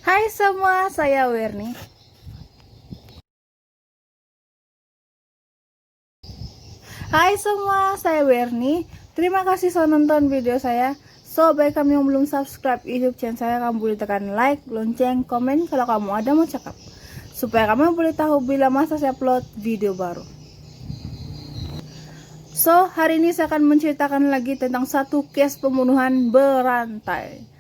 Hai semua, saya Werni. Hai semua, saya Werni. Terima kasih sudah nonton video saya. Bagi kamu yang belum subscribe YouTube channel saya, kamu boleh tekan like, lonceng, komen kalau kamu ada mau cakap. Supaya kamu boleh tahu bila masa saya upload video baru. Hari ini saya akan menceritakan lagi tentang satu case pembunuhan berantai.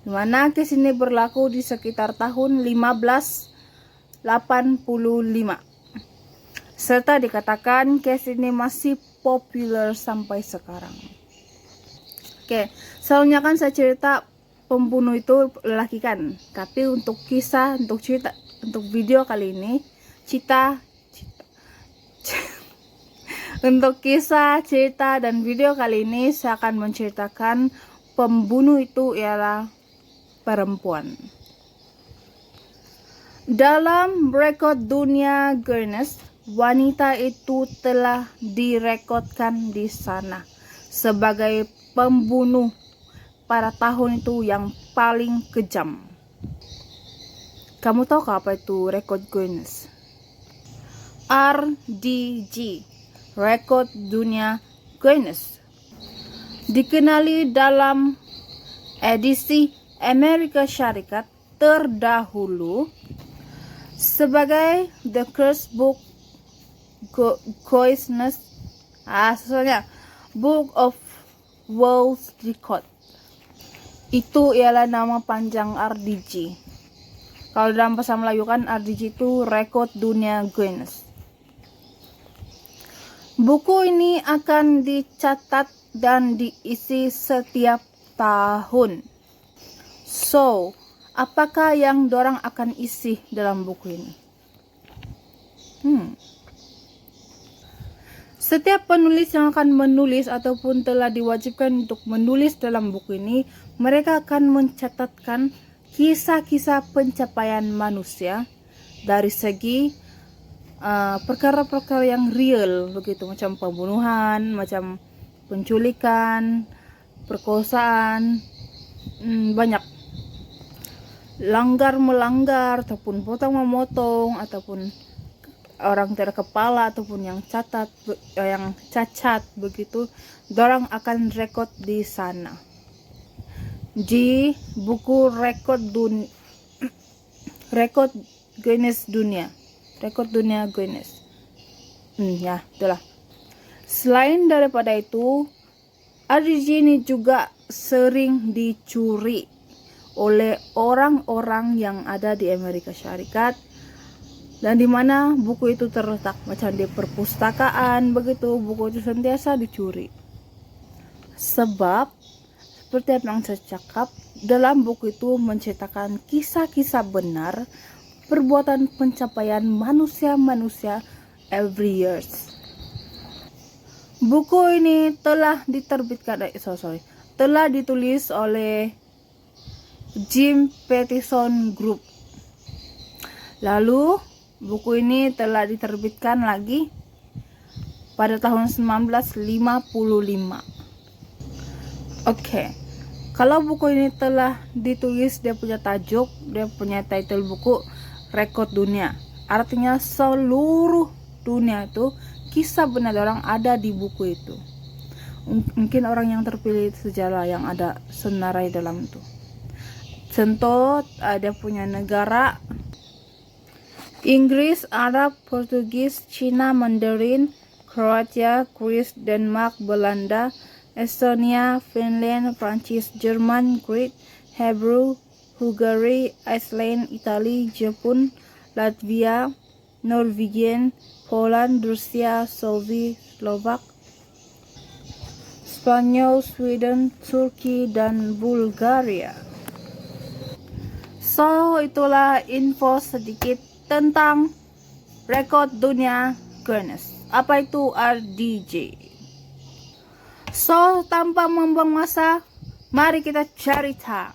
Dimana case ini berlaku di sekitar tahun 1585. Serta dikatakan case ini masih populer sampai sekarang. Oke, selalunya kan saya cerita pembunuh itu lelaki kan. Tapi untuk kisah, untuk cerita, untuk video kali ini, untuk kisah, cerita, dan video kali ini saya akan menceritakan pembunuh itu ialah perempuan. Dalam rekod dunia Guinness, wanita itu telah direkodkan di sana sebagai pembunuh pada tahun itu yang paling kejam. Kamu tahu apa itu rekod Guinness? RDG, rekod dunia Guinness, dikenali dalam edisi Amerika Syarikat terdahulu sebagai The Guinness Book Guinness, Book of World Record. Itu ialah nama panjang RDG. Kalau dalam bahasa Melayu kan RDG itu rekod dunia Guinness. Buku ini akan dicatat dan diisi setiap tahun. Apakah yang dorang akan isi dalam buku ini? Setiap penulis yang akan menulis ataupun telah diwajibkan untuk menulis dalam buku ini, mereka akan mencatatkan kisah-kisah pencapaian manusia dari segi perkara-perkara yang real begitu, macam pembunuhan, macam penculikan, perkosaan, banyak langgar-melanggar ataupun potong-memotong ataupun orang terkepala ataupun yang cacat begitu, dorang akan rekod di sana di buku rekod Guinness dunia, rekod dunia Guinness. Ya, itulah. Selain daripada itu, RDG ini juga sering dicuri oleh orang-orang yang ada di Amerika Syarikat, dan dimana buku itu terletak macam di perpustakaan begitu, buku itu sentiasa dicuri. Sebab seperti yang saya cakap, dalam buku itu menceritakan kisah-kisah benar perbuatan pencapaian manusia-manusia every years. Buku ini telah ditulis oleh Jim Pattison Group. Lalu buku ini telah diterbitkan lagi pada tahun 1955. Oke. Kalau buku ini telah ditulis, dia punya tajuk, dia punya title buku rekod dunia. Artinya seluruh dunia itu kisah benar orang ada di buku itu. Mungkin orang yang terpilih sejarah yang ada senarai dalam itu. Contoh, ada punya negara Inggris, Arab, Portugis, Cina, Mandarin, Kroasia, Greece, Denmark, Belanda, Estonia, Finland, Prancis, Jerman, Greek, Hebrew, Hungary, Iceland, Italia, Jepun, Latvia, Norwegian, Poland, Rusia, Soviet, Slovak, Spanyol, Sweden, Turki, dan Bulgaria. Itulah info sedikit tentang rekod dunia Guinness. Apa itu RDG? Tanpa membuang masa, mari kita cerita.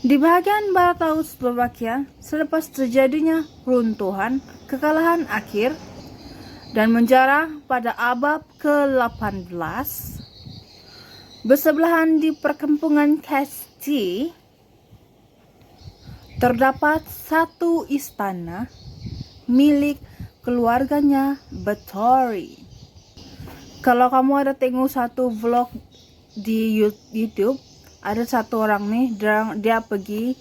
Di bagian barat laut Slovakia, selepas terjadinya runtuhan, kekalahan akhir, dan menjarah pada abad ke-18, bersebelahan di perkampungan Kasti, terdapat satu istana milik keluarganya Bathory. Kalau kamu ada tengok satu vlog di YouTube, ada satu orang nih, dia pergi,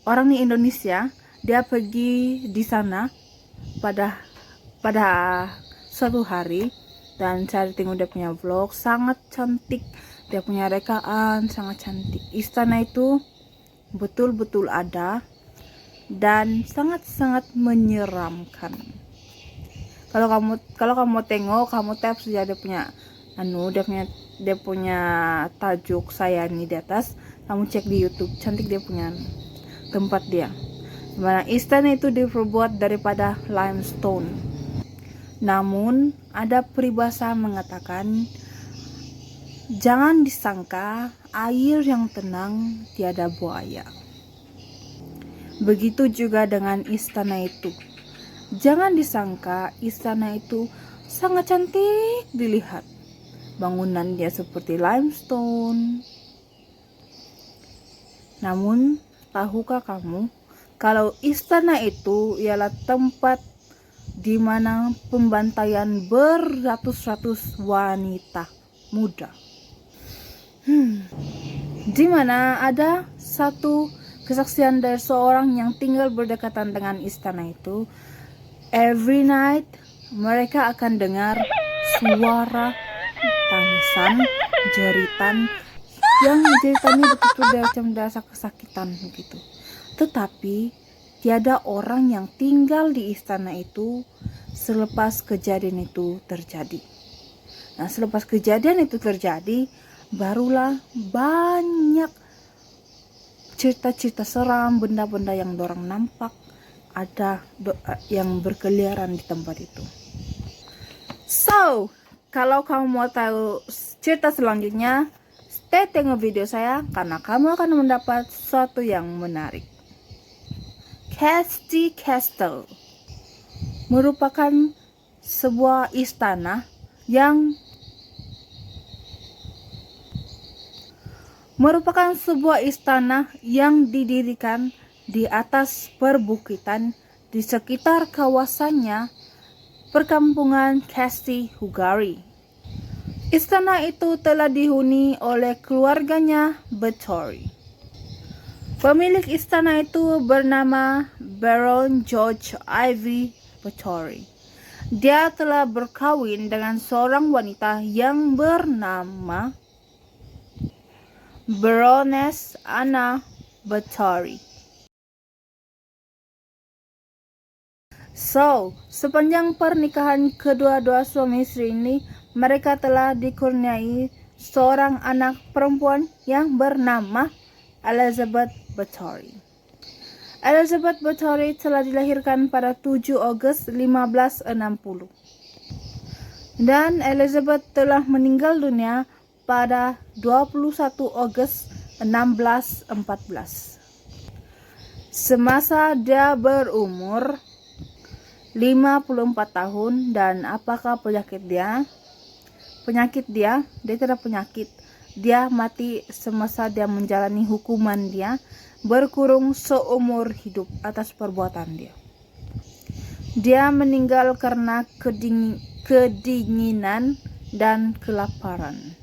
orang nih Indonesia, dia pergi di sana pada suatu hari, dan saya tengok dia punya vlog, sangat cantik, dia punya rekaan sangat cantik. Istana itu betul-betul ada dan sangat-sangat menyeramkan. Kalau kamu tengok, kamu tap saja dia punya dia punya tajuk saya nih di atas, kamu cek di YouTube, cantik dia punya tempat dia. Dimana istana itu diperbuat daripada limestone. Namun ada peribahasa mengatakan, jangan disangka air yang tenang tiada buaya. Begitu juga dengan istana itu. Jangan disangka istana itu sangat cantik dilihat. Bangunan dia seperti limestone. Namun, tahukah kamu kalau istana itu ialah tempat di mana pembantaian beratus-ratus wanita muda. Di mana ada satu kesaksian dari seorang yang tinggal berdekatan dengan istana itu. Every night mereka akan dengar suara tangisan, jeritan, yang jeritannya betul-betul macam rasa kesakitan begitu. Tetapi tiada orang yang tinggal di istana itu selepas kejadian itu terjadi. Nah, selepas kejadian itu terjadi, barulah banyak cerita-cerita seram, benda-benda yang dorang nampak ada yang berkeliaran di tempat itu. So, kalau kamu mau tahu cerita selanjutnya, stay tengok video saya karena kamu akan mendapat sesuatu yang menarik. Caste Castle merupakan sebuah istana yang didirikan di atas perbukitan di sekitar kawasannya perkampungan Caste Hugari. Istana itu telah dihuni oleh keluarganya Bathory. Pemilik istana itu bernama Baron George Ivy Bathory. Dia telah berkawin dengan seorang wanita yang bernama Baroness Anna Bathory. So, sepanjang pernikahan kedua-dua suami istri ini, mereka telah dikurniai seorang anak perempuan yang bernama Elizabeth Bathory. Elizabeth Bathory telah dilahirkan pada 7 Agustus 1560. Dan Elizabeth telah meninggal dunia pada 21 Agustus 1614. Semasa dia berumur 54 tahun. Dan apakah penyakit dia? Dia tidak penyakit. Dia mati semasa dia menjalani hukuman dia, berkurung seumur hidup atas perbuatan dia. Dia meninggal karena kedinginan dan kelaparan.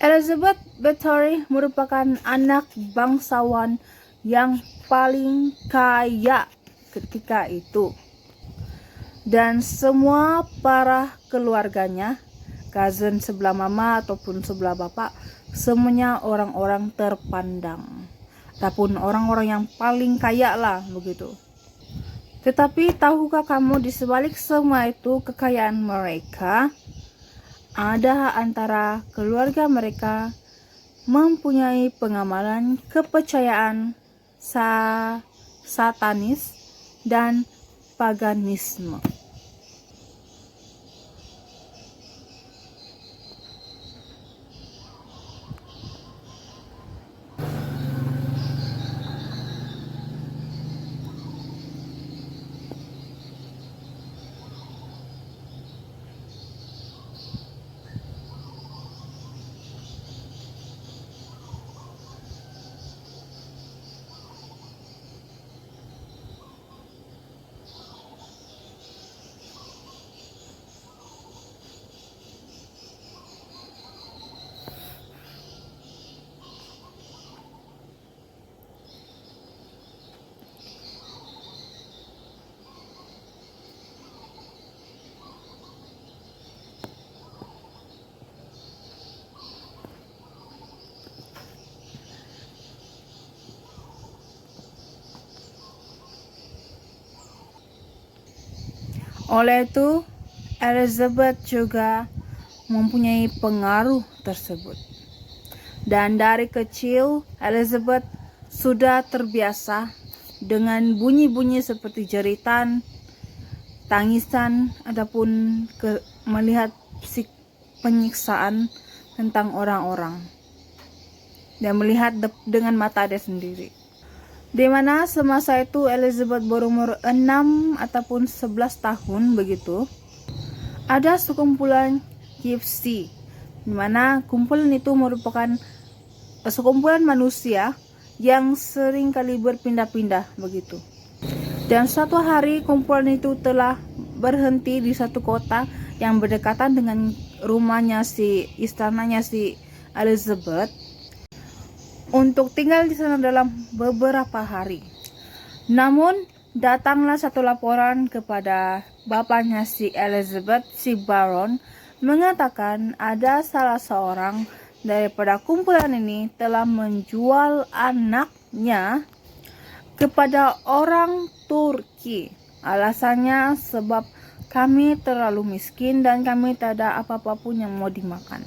Elizabeth Bathory merupakan anak bangsawan yang paling kaya ketika itu, dan semua para keluarganya, cousin sebelah mama ataupun sebelah bapak, semuanya orang-orang terpandang ataupun orang-orang yang paling kaya lah begitu. Tetapi tahukah kamu di sebalik semua itu kekayaan mereka, ada antara keluarga mereka mempunyai pengamalan kepercayaan satanis dan paganisme. Oleh itu, Elizabeth juga mempunyai pengaruh tersebut. Dan dari kecil, Elizabeth sudah terbiasa dengan bunyi-bunyi seperti jeritan, tangisan, ataupun melihat penyiksaan tentang orang-orang. Dan melihat dengan mata dia sendiri. Di mana semasa itu Elizabeth berumur 6 ataupun 11 tahun begitu. Ada sekumpulan gypsy, di mana kumpulan itu merupakan sekumpulan manusia yang sering kali berpindah-pindah begitu. Dan suatu hari kumpulan itu telah berhenti di satu kota yang berdekatan dengan istananya si Elizabeth untuk tinggal di sana dalam beberapa hari. Namun datanglah satu laporan kepada bapaknya si Elizabeth, si Baron, mengatakan ada salah seorang daripada kumpulan ini telah menjual anaknya kepada orang Turki. Alasannya sebab kami terlalu miskin dan kami tak ada apa-apa pun yang mau dimakan.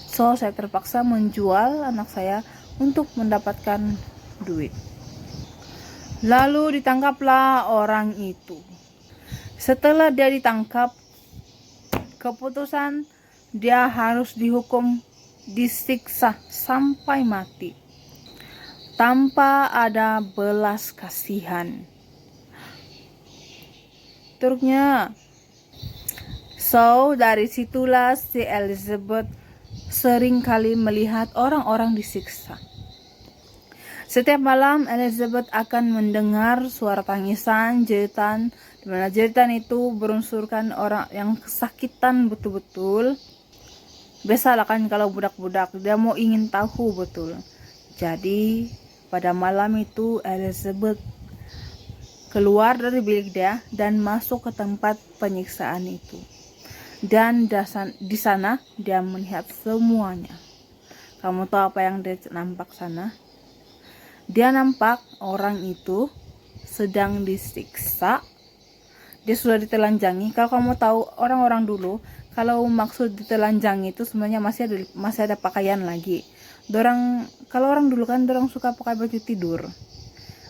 So saya terpaksa menjual anak saya untuk mendapatkan duit. Lalu ditangkaplah orang itu. Setelah dia ditangkap, keputusan dia harus dihukum, disiksa sampai mati tanpa ada belas kasihan. Truknya. So dari situlah si Elizabeth sering kali melihat orang-orang disiksa. Setiap malam Elizabeth akan mendengar suara tangisan, jeritan, di mana jeritan itu berunsurkan orang yang kesakitan betul-betul. Biasalah kan kalau budak-budak dia mau ingin tahu betul. Jadi pada malam itu Elizabeth keluar dari bilik dia dan masuk ke tempat penyiksaan itu. Dan di sana dia melihat semuanya. Kamu tahu apa yang dia nampak sana? Dia nampak orang itu sedang disiksa. Dia sudah ditelanjangi. Kalau kamu tahu orang-orang dulu, kalau maksud ditelanjangi itu sebenarnya masih ada pakaian lagi. Kalau orang dulu kan dorang suka pakai baju tidur.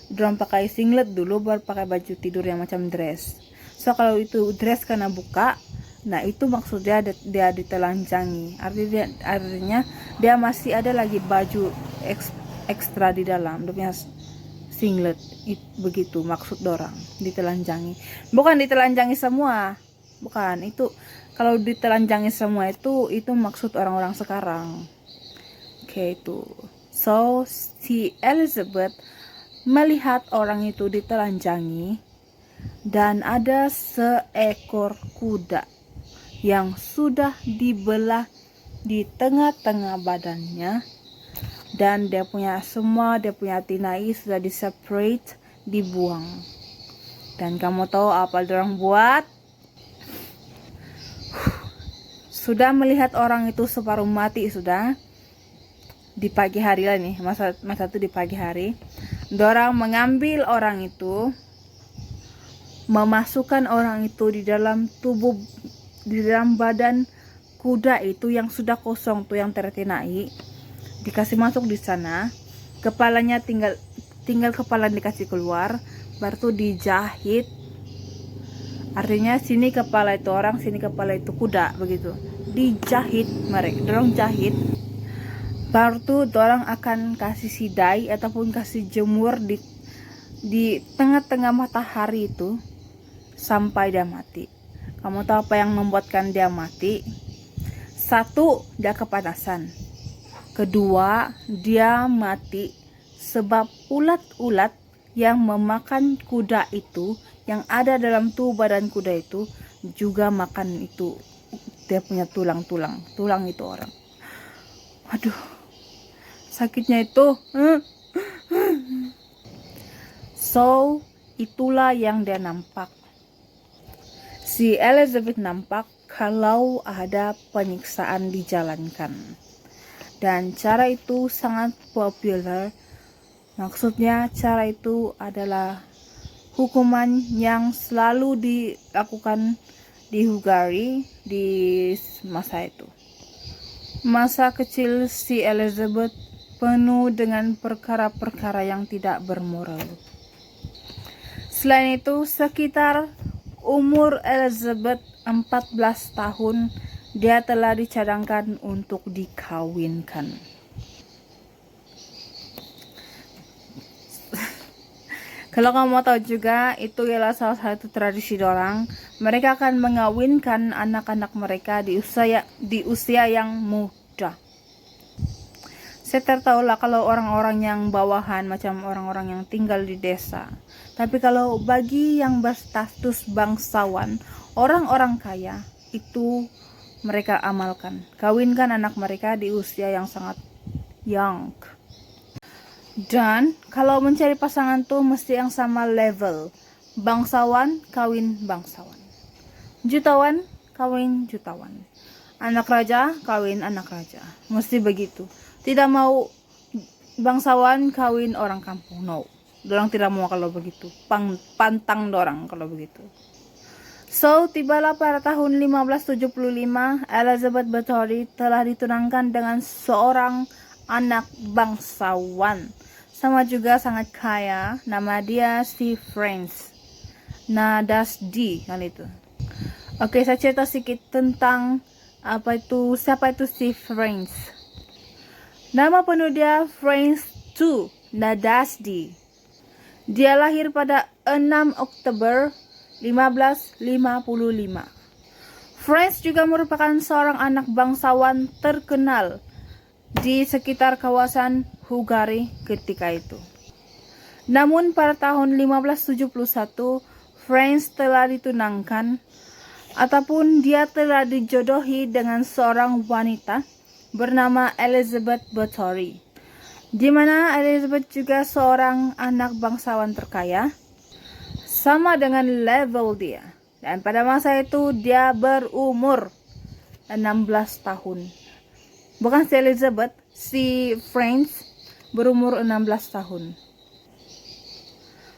Dorang pakai singlet dulu baru pakai baju tidur yang macam dress. So kalau itu dress karena buka, nah itu maksudnya dia ditelanjangi. Artinya dia masih ada lagi baju ekstra di dalam, dia punya singlet. Begitu maksud dorang ditelanjangi. Bukan ditelanjangi semua. Bukan, itu kalau ditelanjangi semua itu maksud orang-orang sekarang. Oke, itu. So si Elizabeth melihat orang itu ditelanjangi dan ada seekor kuda yang sudah dibelah di tengah-tengah badannya, dan dia punya tinai sudah di-separate, dibuang. Dan kamu tahu apa orang buat? Sudah melihat orang itu separuh mati sudah. Di pagi hari lah nih, masa itu di pagi hari. Dorang mengambil orang itu, memasukkan orang itu di dalam badan kuda itu yang sudah kosong tuh, yang tertinai, dikasih masuk di sana. Kepalanya tinggal kepala dikasih keluar, baru tuh dijahit. Artinya sini kepala itu orang, sini kepala itu kuda, begitu. Dijahit mereka, dorong jahit. Baru tuh orang akan kasih sidai ataupun kasih jemur di tengah-tengah matahari itu sampai dia mati. Kamu tahu apa yang membuatkan dia mati? Satu, dia kepanasan. Kedua, dia mati sebab ulat-ulat yang memakan kuda itu, yang ada dalam tubuh badan kuda itu, juga makan itu. Dia punya tulang itu orang. Aduh, sakitnya itu. So, itulah yang dia nampak. Si Elizabeth nampak kalau ada penyiksaan dijalankan. Dan cara itu sangat populer. Maksudnya cara itu adalah hukuman yang selalu dilakukan di Hungary di masa itu. Masa kecil si Elizabeth penuh dengan perkara-perkara yang tidak bermoral. Selain itu, sekitar umur Elizabeth 14 tahun, dia telah dicadangkan untuk dikawinkan. Kalau kamu mau tahu juga, itu ialah salah satu tradisi dorang. Mereka akan mengawinkan anak-anak mereka di usia yang muda. Saya tertahulah kalau orang-orang yang bawahan, macam orang-orang yang tinggal di desa. Tapi kalau bagi yang berstatus bangsawan, orang-orang kaya, itu mereka amalkan. Kawinkan anak mereka di usia yang sangat young. Dan kalau mencari pasangan tuh mesti yang sama level. Bangsawan kawin bangsawan, jutawan kawin jutawan, anak raja kawin anak raja. Mesti begitu. Tidak mau bangsawan kawin orang kampung. No, dorang tidak mau kalau begitu. Pantang dorang kalau begitu. So, tibalah pada tahun 1575, Elizabeth Bathory telah ditunangkan dengan seorang anak bangsawan. Sama juga sangat kaya, nama dia si Franz Nadasdy kan itu. Oke, saya cerita sedikit tentang siapa itu si Franz. Nama penuh dia Franz II Nadasdy. Dia lahir pada 6 Oktober 1555. Franz juga merupakan seorang anak bangsawan terkenal di sekitar kawasan Hungary ketika itu. Namun pada tahun 1571, Franz telah ditunangkan ataupun dia telah dijodohi dengan seorang wanita bernama Elizabeth Bathory, di mana Elizabeth juga seorang anak bangsawan terkaya, sama dengan level dia. Dan pada masa itu dia berumur 16 tahun. Bukan si Elizabeth, si Franz berumur 16 tahun.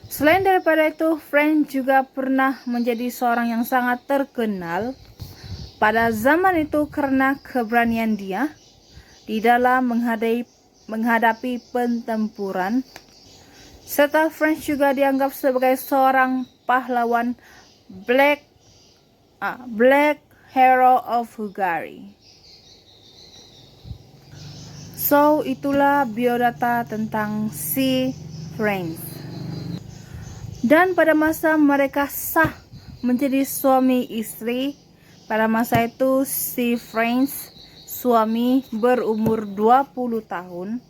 Selain daripada itu, Franz juga pernah menjadi seorang yang sangat terkenal pada zaman itu karena keberanian dia di dalam menghadapi pertempuran. Serta Franz juga dianggap sebagai seorang pahlawan Black Hero of Hungary. So, itulah biodata tentang si Franz. Dan pada masa mereka sah menjadi suami istri, pada masa itu si Franz, suami, berumur 20 tahun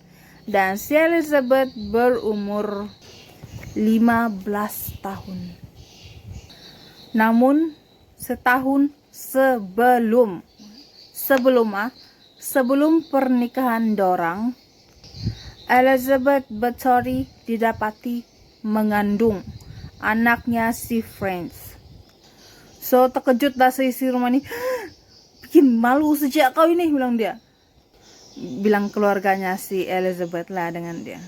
dan si Elizabeth berumur 15 tahun. Namun setahun sebelum pernikahan dorang, Elizabeth Bathory didapati mengandung anaknya si Franz. So terkejutlah seisi rumah ini. Bikin malu sejak kau ini, bilang dia. Bilang keluarganya si Elizabeth lah dengan dia.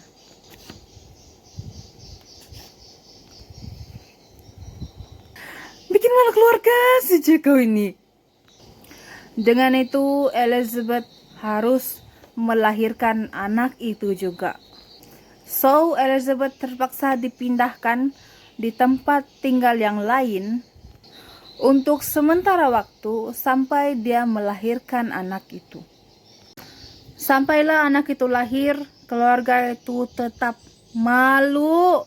Bikin malu keluarga sejak kau ini. Dengan itu Elizabeth harus melahirkan anak itu juga. So Elizabeth terpaksa dipindahkan di tempat tinggal yang lain untuk sementara waktu sampai dia melahirkan anak itu. Sampailah anak itu lahir, keluarga itu tetap malu.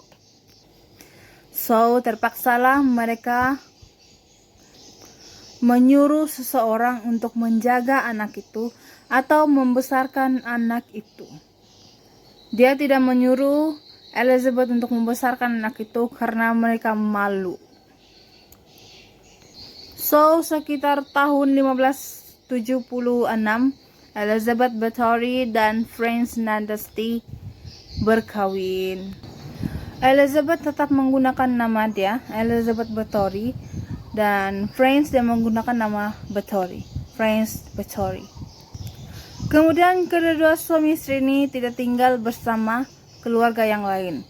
So terpaksalah mereka menyuruh seseorang untuk menjaga anak itu atau membesarkan anak itu. Dia tidak menyuruh Elizabeth untuk membesarkan anak itu karena mereka malu. So, sekitar tahun 1576, Elizabeth Bathory dan Franz Nadasdy berkawin. Elizabeth tetap menggunakan nama dia, Elizabeth Bathory, dan Franz dia menggunakan nama Bathory, Franz Bathory. Kemudian kedua suami istri ini tidak tinggal bersama keluarga yang lain,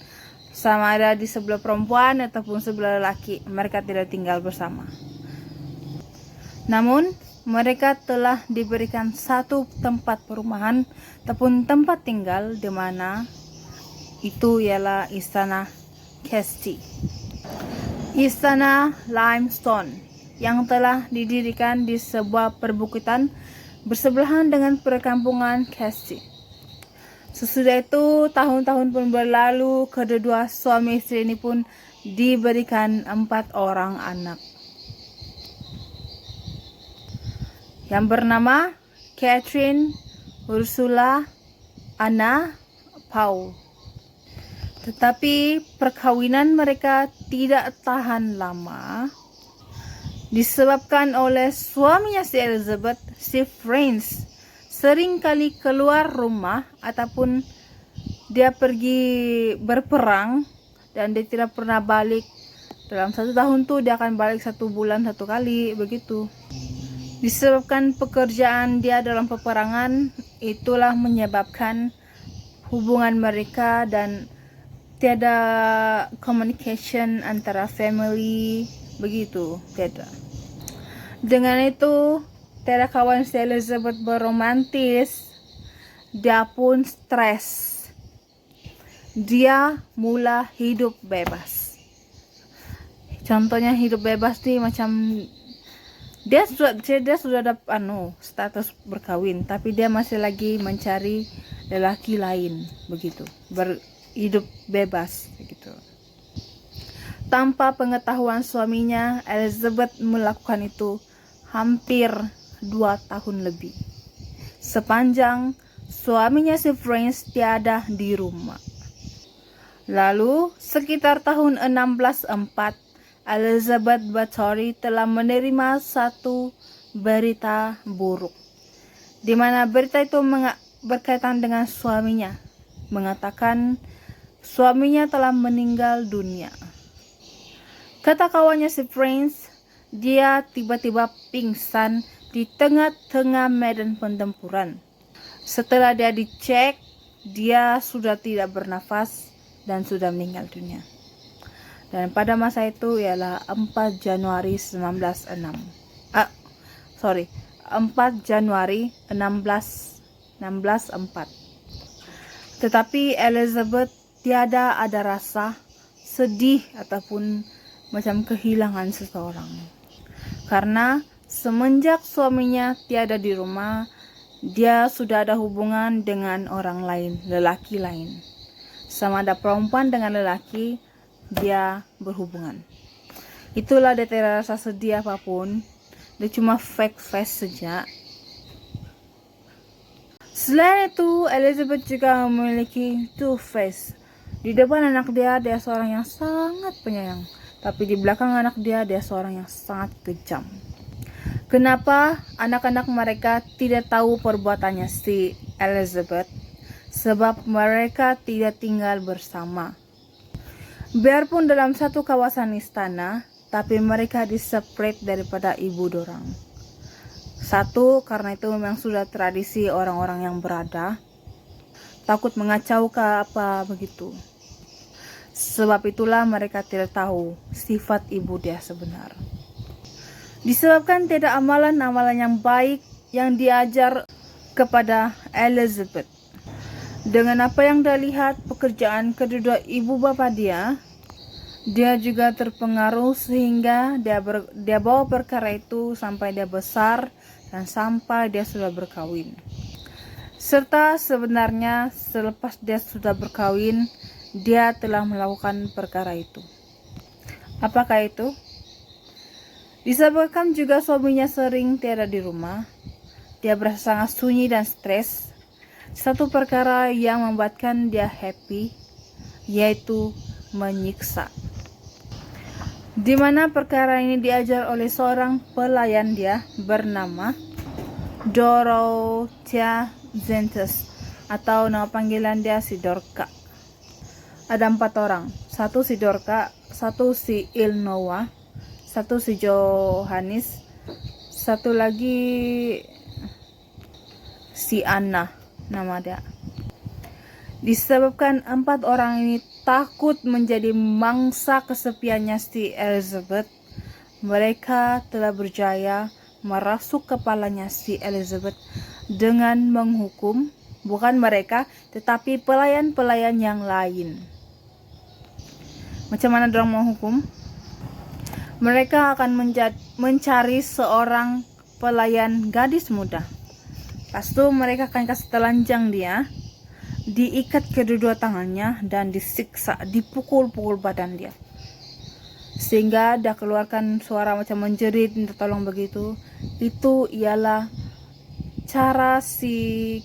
sama ada di sebelah perempuan ataupun sebelah lelaki, mereka tidak tinggal bersama. Namun mereka telah diberikan satu tempat perumahan ataupun tempat tinggal, di mana itu ialah istana Casti, istana limestone yang telah didirikan di sebuah perbukitan bersebelahan dengan perkampungan Casti. Sesudah itu, tahun-tahun pun berlalu, kedua suami istri ini pun diberikan 4 orang anak yang bernama Catherine, Ursula, Anna, Paul. Tetapi perkawinan mereka tidak tahan lama, disebabkan oleh suaminya si Elizabeth, si Franz, sering kali keluar rumah ataupun dia pergi berperang dan dia tidak pernah balik. Dalam 1 tahun tuh dia akan balik 1 bulan 1 kali begitu. Disebabkan pekerjaan dia dalam peperangan, itulah menyebabkan hubungan mereka dan tiada communication antara family begitu, tiada. Dengan itu tiada kawan si Elizabeth beromantis, dia pun stres. Dia mula hidup bebas. Contohnya hidup bebas nih macam dia sudah ada status berkawin, tapi dia masih lagi mencari lelaki lain begitu, berhidup bebas begitu. Tanpa pengetahuan suaminya, Elizabeth melakukan itu hampir 2 tahun lebih, sepanjang suaminya si Franz tiada di rumah. Lalu sekitar tahun 1604, Elizabeth Bathory telah menerima satu berita buruk, di mana berita itu berkaitan dengan suaminya, mengatakan suaminya telah meninggal dunia. Kata kawannya si Franz, dia tiba-tiba pingsan di tengah-tengah medan pertempuran. Setelah dia dicek, dia sudah tidak bernafas dan sudah meninggal dunia. Dan pada masa itu ialah 4 Januari 1604. Tetapi Elizabeth tiada ada rasa sedih ataupun macam kehilangan seseorang. Karena semenjak suaminya tiada di rumah, dia sudah ada hubungan dengan orang lain, lelaki lain. Sama ada perempuan dengan lelaki, dia berhubungan. Itulah dia tidak rasa sedih apapun. Dia cuma fake face saja. Selain itu, Elizabeth juga memiliki two face. Di depan anak dia seorang yang sangat penyayang, tapi di belakang anak dia seorang yang sangat kejam. Kenapa anak-anak mereka tidak tahu perbuatannya si Elizabeth? Sebab mereka tidak tinggal bersama. Biarpun dalam satu kawasan istana, tapi mereka di-separate daripada ibu dorang. Satu, karena itu memang sudah tradisi orang-orang yang berada, takut mengacau ke apa begitu. Sebab itulah mereka tidak tahu sifat ibu dia sebenar. Disebabkan tidak amalan-amalan yang baik yang diajar kepada Elizabeth. Dengan apa yang dia lihat pekerjaan kedua ibu bapa dia juga terpengaruh sehingga dia bawa perkara itu sampai dia besar dan sampai dia sudah berkawin. Serta sebenarnya selepas dia sudah berkawin, dia telah melakukan perkara itu. Apakah itu? Disebabkan juga suaminya sering tiada di rumah, dia berasa sangat sunyi dan stres. Satu perkara yang membuatkan dia happy, yaitu menyiksa. Di mana perkara ini diajar oleh seorang pelayan dia bernama Dorothea Zentus, atau nama panggilan dia si Dorka. Ada 4 orang, satu si Dorka, satu si Ilnoa, satu si Johannes, satu lagi si Anna nama dia. Disebabkan 4 orang ini takut menjadi mangsa kesepiannya si Elizabeth, mereka telah berjaya merasuk kepalanya si Elizabeth dengan menghukum bukan mereka tetapi pelayan-pelayan yang lain. Macam mana dorang menghukum? Mereka akan mencari seorang pelayan gadis muda. Lepas itu mereka akan kasih telanjang dia, diikat kedua tangannya dan disiksa, dipukul-pukul badan dia. Sehingga dia keluarkan suara macam menjerit, minta tolong begitu. Itu ialah cara si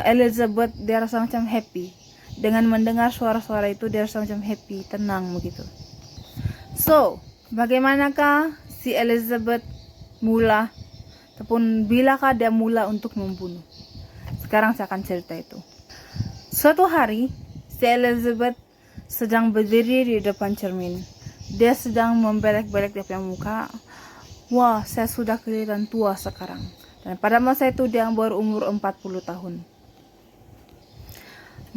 Elizabeth, dia rasa macam happy. Dengan mendengar suara-suara itu dia rasa macam happy, tenang begitu. So, bagaimanakah si Elizabeth mula ataupun bilakah dia mula untuk membunuh? Sekarang saya akan cerita itu. Suatu hari, si Elizabeth sedang berdiri di depan cermin. Dia sedang membelek-belek dia punya muka. Wah, saya sudah kelihatan tua sekarang. Dan pada masa itu dia berumur 40 tahun.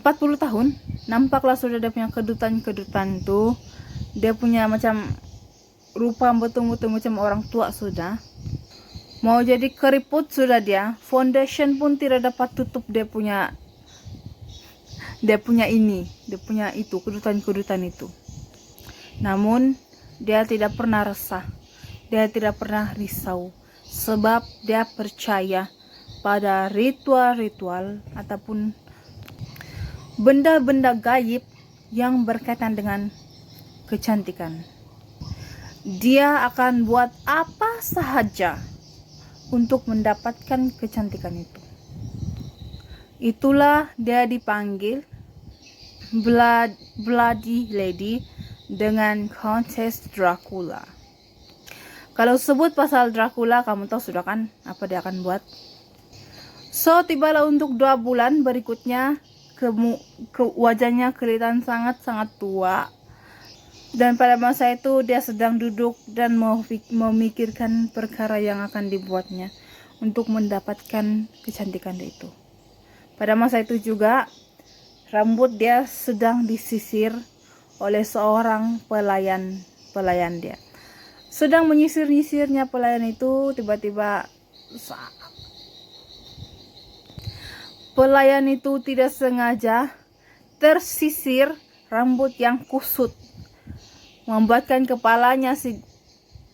40 tahun, nampaklah sudah dia punya kedutan-kedutan itu. Dia punya macam rupa betul-betul macam orang tua sudah. Mau jadi keriput sudah dia. Foundation pun tidak dapat tutup dia punya itu, kedutan-kedutan itu. Namun dia tidak pernah resah, dia tidak pernah risau, sebab dia percaya pada ritual-ritual ataupun benda-benda gaib yang berkaitan dengan kecantikan. Dia akan buat apa sahaja untuk mendapatkan kecantikan itu. Itulah dia dipanggil Bloody Lady dengan Countess Dracula. Kalau sebut pasal Dracula, kamu tahu sudah kan apa dia akan buat. So, tibalah untuk 2 bulan berikutnya, wajahnya kelihatan sangat-sangat tua. Dan pada masa itu dia sedang duduk dan memikirkan perkara yang akan dibuatnya untuk mendapatkan kecantikan itu. Pada masa itu juga rambut dia sedang disisir oleh seorang pelayan dia. Sedang menyisir-nyisirnya pelayan itu, tiba-tiba pelayan itu tidak sengaja tersisir rambut yang kusut, membuatkan kepalanya si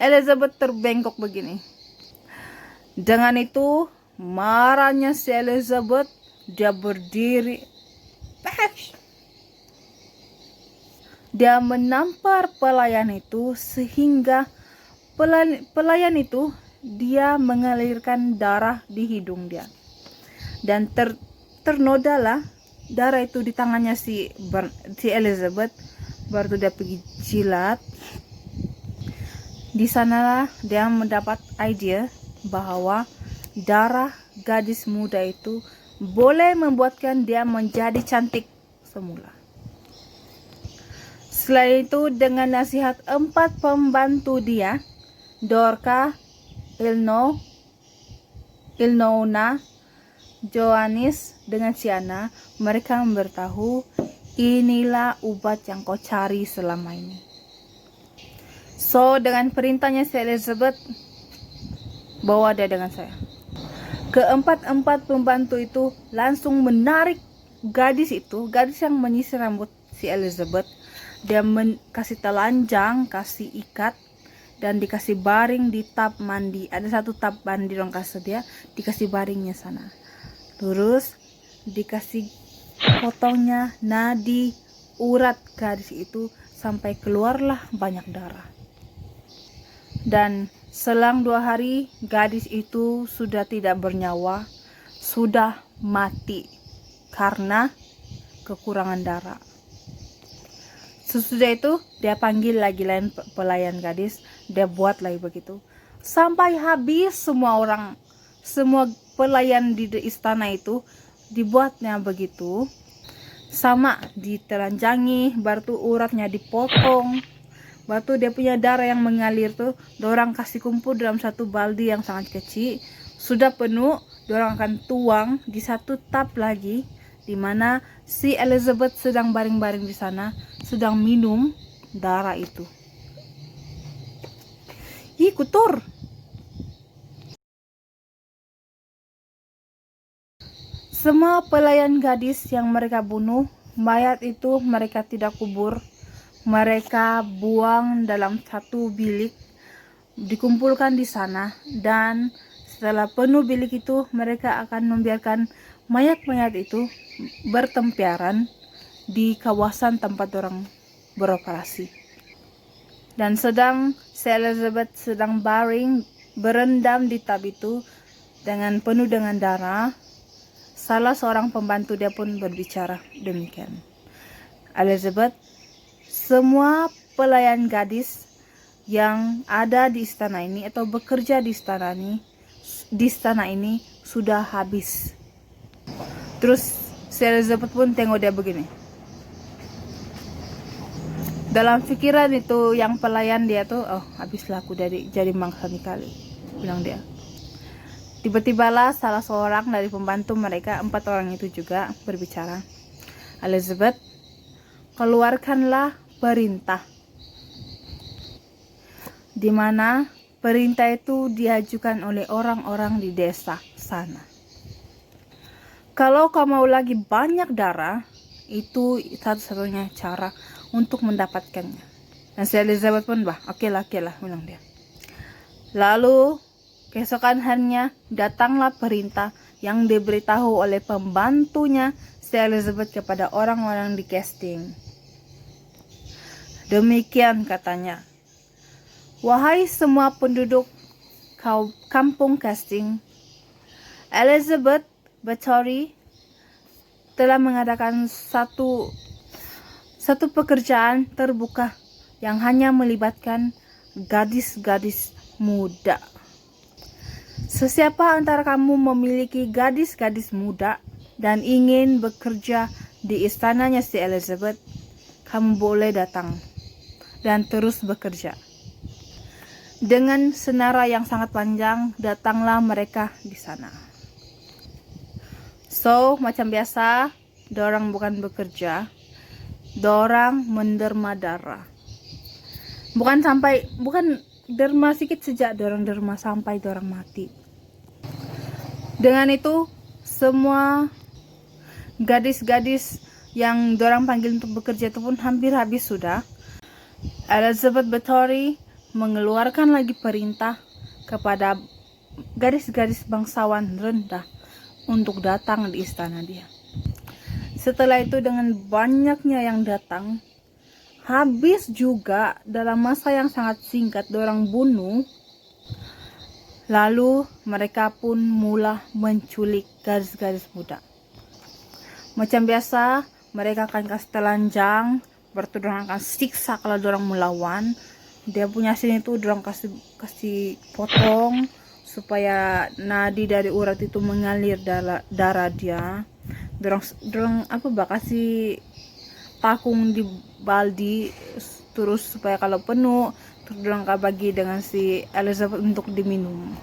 Elizabeth terbengkok begini. Dengan itu marahnya si Elizabeth, dia berdiri, dia menampar pelayan itu sehingga pelayan itu dia mengalirkan darah di hidung dia. Dan ternodalah darah itu di tangannya si Elizabeth. Baru dia pergi jilat. Di sanalah dia mendapat ide bahwa darah gadis muda itu boleh membuatkan dia menjadi cantik semula. Selain itu, dengan nasihat 4 pembantu dia, Dorcas, Ilnona, Joannis dengan Siana, mereka memberitahu, inilah obat yang kau cari selama ini. So, dengan perintahnya si Elizabeth, bawa dia dengan saya. Keempat pembantu itu langsung menarik gadis yang menyisir rambut si Elizabeth. Dia kasih telanjang, kasih ikat, dan dikasih baring di tub mandi. Ada satu tub mandi orang kasih dia, dikasih baringnya sana. Terus dikasih potongnya nadi urat gadis itu sampai keluarlah banyak darah. Dan selang 2 hari gadis itu sudah tidak bernyawa, sudah mati karena kekurangan darah. Sesudah itu dia panggil lagi lain pelayan gadis, dia buat lagi begitu sampai habis semua pelayan di istana itu dibuatnya begitu. Sama ditelanjangi, baru uratnya dipotong. Batu dia punya darah yang mengalir tuh, dorang kasih kumpul dalam satu baldi yang sangat kecil. Sudah penuh, dorang akan tuang di satu tub lagi, di mana si Elizabeth sedang baring-baring di sana, sedang minum darah itu. Ih, kotor. Semua pelayan gadis yang mereka bunuh, mayat itu mereka tidak kubur. Mereka buang dalam satu bilik, dikumpulkan di sana, dan setelah penuh bilik itu, mereka akan membiarkan mayat-mayat itu bertempiaran di kawasan tempat orang beroperasi. Dan sedang Elizabeth sedang baring berendam di tub itu dengan penuh dengan darah, salah seorang pembantu dia pun berbicara demikian. Elizabeth, semua pelayan gadis yang ada di istana ini atau bekerja di istana ini sudah habis. Terus si Elizabeth pun tengok dia begini. Dalam pikiran itu yang pelayan dia tuh, oh habislah aku jadi mangsa nih kali, bilang dia. Tiba-tibalah salah seorang dari pembantu mereka, 4 orang itu juga berbicara. Elizabeth, keluarkanlah perintah. Di mana perintah itu diajukan oleh orang-orang di desa sana. Kalau kau mau lagi banyak darah, itu satu-satunya cara untuk mendapatkannya. Dan si Elizabeth pun, oke lah, bilang dia. Lalu keesokan harinya datanglah perintah yang diberitahu oleh pembantunya si Elizabeth kepada orang-orang di Castings. Demikian katanya, wahai semua penduduk kampung Castings, Elizabeth Bathory telah mengadakan satu pekerjaan terbuka yang hanya melibatkan gadis-gadis muda. Sesiapa antara kamu memiliki gadis-gadis muda dan ingin bekerja di istananya si Elizabeth, kamu boleh datang dan terus bekerja. Dengan senara yang sangat panjang, datanglah mereka di sana. So, macam biasa, dorang bukan bekerja, dorang menderma darah. Bukan derma sedikit sejak dorang derma sampai dorang mati. Dengan itu, semua gadis-gadis yang dorang panggil untuk bekerja itu pun hampir habis sudah. Elizabeth Bathory mengeluarkan lagi perintah kepada gadis-gadis bangsawan rendah untuk datang di istana dia. Setelah itu dengan banyaknya yang datang, habis juga dalam masa yang sangat singkat dorang bunuh. Lalu mereka pun mula menculik gadis-gadis muda. Macam biasa, mereka akan kasih telanjang, berarti dorang akan siksa kalau dorang melawan. Dia punya sini tuh dorang kasih potong supaya nadi dari urat itu mengalir darah dia. Dorang kasih takung di baldi terus supaya kalau penuh dorang bagi dengan si Elizabeth untuk diminum.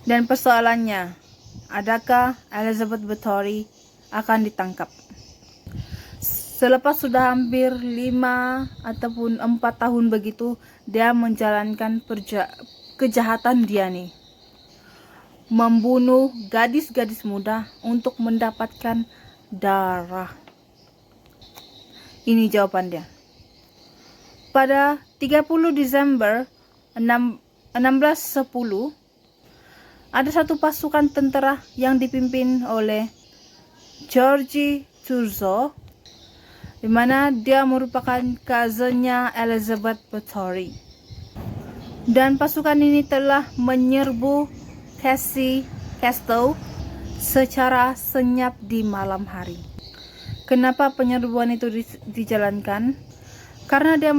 Dan persoalannya, adakah Elizabeth Bathory akan ditangkap? Selepas sudah hampir 5 ataupun 4 tahun begitu, dia menjalankan kejahatan dia nih. Membunuh gadis-gadis muda untuk mendapatkan darah. Ini jawaban dia. Pada 30 Desember 1610, ada satu pasukan tentara yang dipimpin oleh George Churzo, di mana dia merupakan cousinnya Elizabeth Bathory. Dan pasukan ini telah menyerbu Castle secara senyap di malam hari. Kenapa penyerbuan itu dijalankan? Karena dia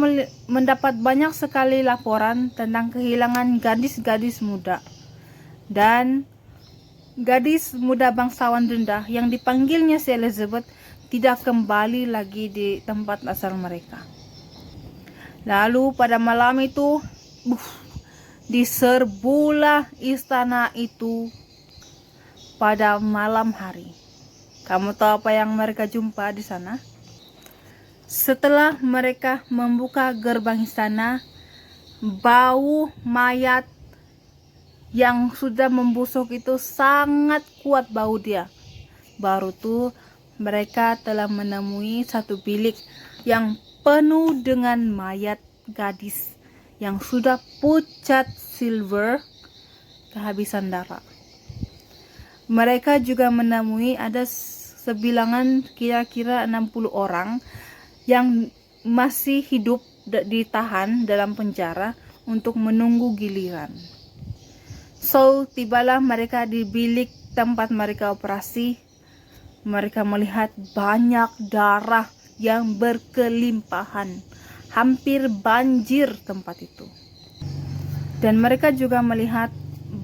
mendapat banyak sekali laporan tentang kehilangan gadis-gadis muda dan gadis muda bangsawan rendah yang dipanggilnya si Elizabeth tidak kembali lagi di tempat asal mereka. Lalu pada malam itu diserbulah istana itu pada malam hari. Kamu tahu apa yang mereka jumpa di sana? Setelah mereka membuka gerbang istana, bau mayat yang sudah membusuk itu sangat kuat bau dia. Baru tuh mereka telah menemui satu bilik yang penuh dengan mayat gadis yang sudah pucat silver kehabisan darah. Mereka juga menemui ada sebilangan kira-kira 60 orang yang masih hidup ditahan dalam penjara untuk menunggu giliran. So, tibalah mereka di bilik tempat mereka operasi. Mereka melihat banyak darah yang berkelimpahan, hampir banjir tempat itu. Dan mereka juga melihat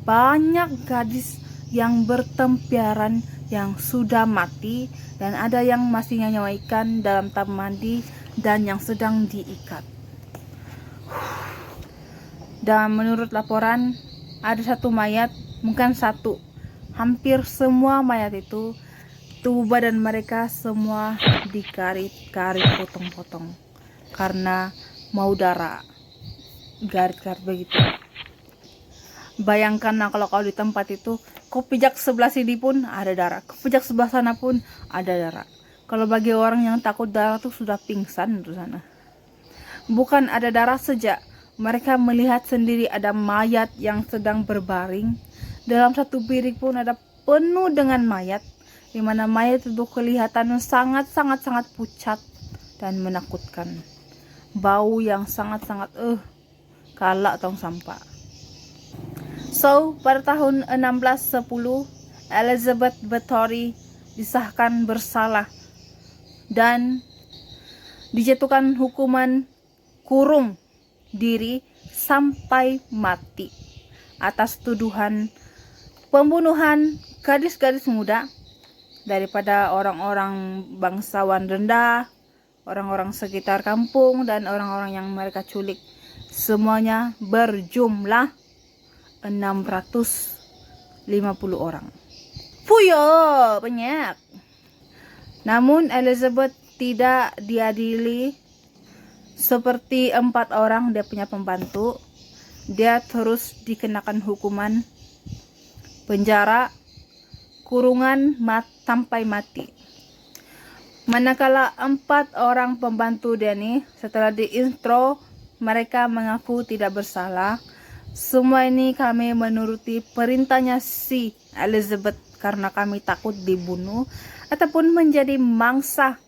banyak gadis yang bertempiaran yang sudah mati, dan ada yang masih nyawa ikan dalam tub mandi dan yang sedang diikat. Dan menurut laporan ada satu mayat, bukan satu, hampir semua mayat itu tubuh badan mereka semua dikarit-karit potong-potong karena mau darah, garit-garit begitu. Bayangkan kalau kau di tempat itu, kau pijak sebelah sini pun ada darah, kau pijak sebelah sana pun ada darah. Kalau bagi orang yang takut darah tuh sudah pingsan di sana. Bukan ada darah saja, mereka melihat sendiri ada mayat yang sedang berbaring. Dalam satu bilik pun ada penuh dengan mayat, di mana mayat itu kelihatan sangat pucat dan menakutkan. Bau yang sangat kalak tong sampah. So, pada tahun 1610, Elizabeth Bathory disahkan bersalah dan dijatuhkan hukuman kurung diri sampai mati atas tuduhan pembunuhan gadis-gadis muda daripada orang-orang bangsawan rendah, orang-orang sekitar kampung, dan orang-orang yang mereka culik. Semuanya berjumlah 650 orang. Puyo, banyak. Namun Elizabeth tidak diadili seperti 4 orang dia punya pembantu. Dia terus dikenakan hukuman penjara, kurungan sampai mati. Manakala 4 orang pembantu dia nih, setelah diintro, mereka mengaku tidak bersalah. Semua ini kami menuruti perintahnya si Elizabeth karena kami takut dibunuh ataupun menjadi mangsa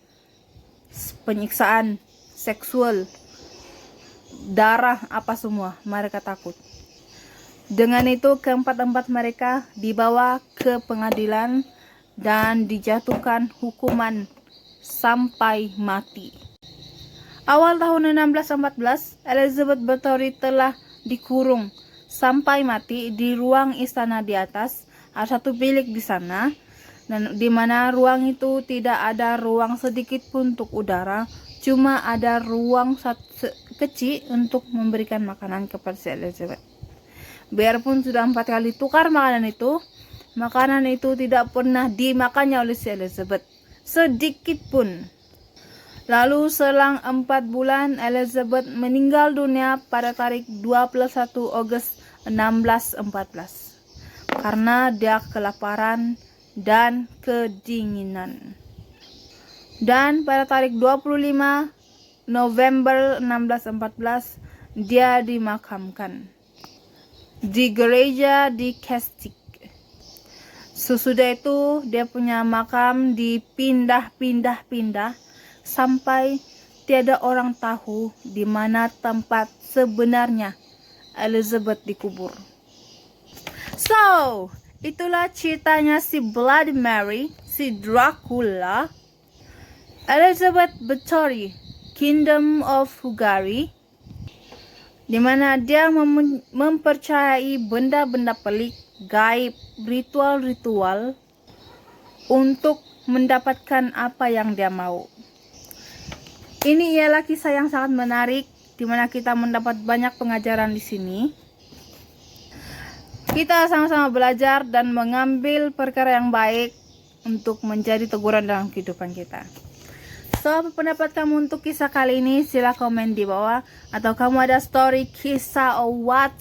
penyiksaan seksual, darah, apa semua. Mereka takut. Dengan itu keempat-empat mereka dibawa ke pengadilan dan dijatuhkan hukuman sampai mati. Awal tahun 1614, Elizabeth Bathory telah dikurung sampai mati di ruang istana di atas. Ada satu bilik di sana, dan di mana ruang itu tidak ada ruang sedikit pun untuk udara, cuma ada ruang kecil untuk memberikan makanan kepada si Elizabeth. Biarpun sudah 4 kali tukar makanan itu tidak pernah dimakannya oleh si Elizabeth sedikit pun. Lalu selang 4 bulan Elizabeth meninggal dunia pada tarikh 21 Agustus 1614 karena dia kelaparan dan kedinginan. Dan pada tarikh 25 November 1614 dia dimakamkan di gereja di Keswick. Sesudah itu dia punya makam dipindah-pindah sampai tiada orang tahu di mana tempat sebenarnya Elizabeth dikubur. So, itulah ceritanya si Bloody Mary, si Dracula, Elizabeth Bathory, Kingdom of Hungary, di mana dia mempercayai benda-benda pelik, gaib, ritual-ritual untuk mendapatkan apa yang dia mau. Ini ialah kisah yang sangat menarik, di mana kita mendapat banyak pengajaran di sini. Kita sama-sama belajar dan mengambil perkara yang baik untuk menjadi teguran dalam kehidupan kita. So, apa pendapat kamu untuk kisah kali ini? Sila komen di bawah. Atau kamu ada story, kisah, or what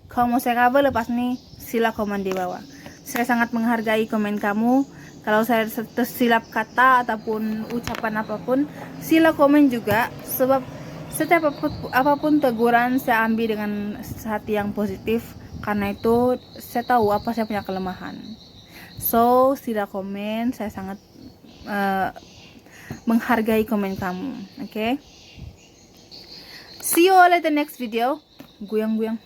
kamu saya cover lepas nih, sila komen di bawah. Saya sangat menghargai komen kamu. Kalau saya tersilap kata ataupun ucapan apapun, sila komen juga. Sebab setiap apapun teguran saya ambil dengan hati yang positif. Karena itu saya tahu apa saya punya kelemahan. So, sila komen. Saya sangat menghargai komen kamu. Okay? See you all in the next video. Guyang-guyang.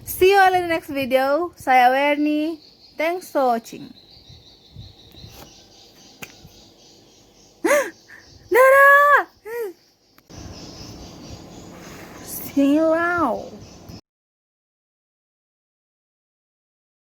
See you all in the next video. Saya Werni. Thanks for watching. Dadah! See you out.